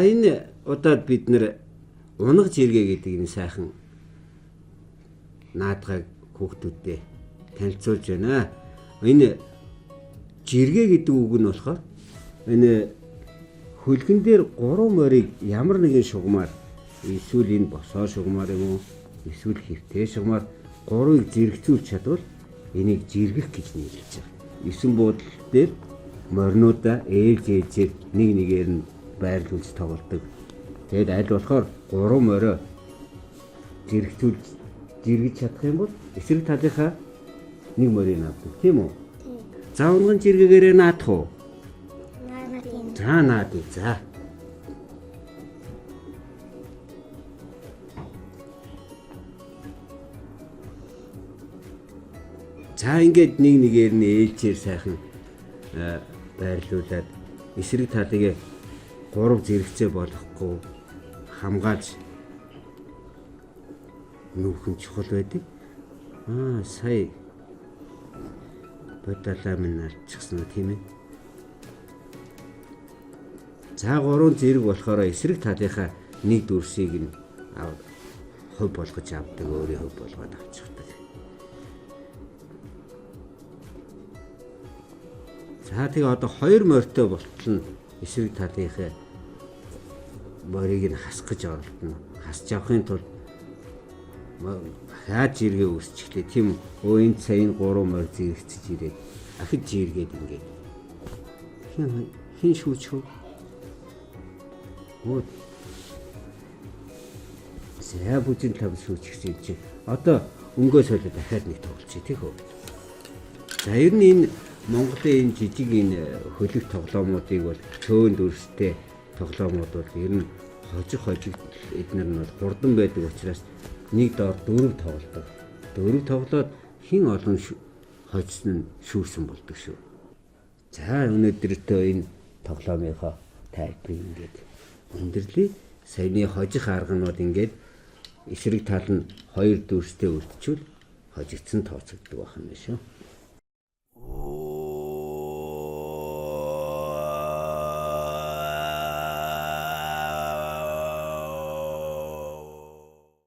энэ удаад бид нэр унаг жиргээ гэдэг энэ сайхан наадгыг хүүхдүүдэд танилцуулж байна. Энэ жиргээ гэдэг үг нь болохоор энэ хөлгөн дээр 3 морийг ямар нэгэн шугамар эсвэл энэ босоо шугамар юм уу эсвэл хэвтэй шугамар 3-ыг зэрэгцүүлж чадвал энийг жиргэх гэж нэрлэж байгаа. 9 буудлын дээр морнуудаа ээлж ээлжээр нэг нэгээр нь байрлуулж тоглодог. Тэгэд аль болохоор 3 морио зэрэгцүүлж жиргэж чадах юм бол эсрэг талынхаа нэг морийг авдаг тийм үү? За унган жиргэгээрээ наадах уу? За наад. За. За ингээд нэг нэгээр нь ээлжээр сайхан байрлуулад эсрэг талыг 3 зэрэгцээ болохгүй хамгаалж нүүхэн чухал байдаг. Сая бодолоо минь алчихсан тийм ээ. За 3 зэрэг болохоор эсрэг талынхаа нэг дүрсийг нь хувь болгож авдаг, өөрийн хувь болгоод авчихдаг. За тэгээ одоо 2 морьтой болтол нь эсрэг талынхаа морийг нь хасах гэж оролдоно. Хасж авахын тулд хаад жиргээ үүсчихлээ тийм үү? Энд сая 3 морь зэрэгцэж ирээд ахиж жиргээд ингээд хин шүүчхөө. За бүжин тав шүүчихсэн чинь одоо өнгөө солиод дахиад нэг тоглолцъё тийм үү? За ер нь энэ Монголын энэ жижиг энэ хөлөг тоглоомуудыг бол цөөн дүрстэй тоглоомууд бол ер нь хожиг эднэр нь бол хурдан байдаг учраас нэг доор 4 тоглодог. 4 тоглоод хин олон хожсон нь шүүрсэн болдог шүү. За өнөөдртөө энэ тоглоомынхоо тайлбарыг ингээд өндөрлөе. Саяны хожих арганууд ингээд эсрэг тал нь 2 дүрстэй үлдчихвэл хожигдсан тооцогддог байх юм шүү.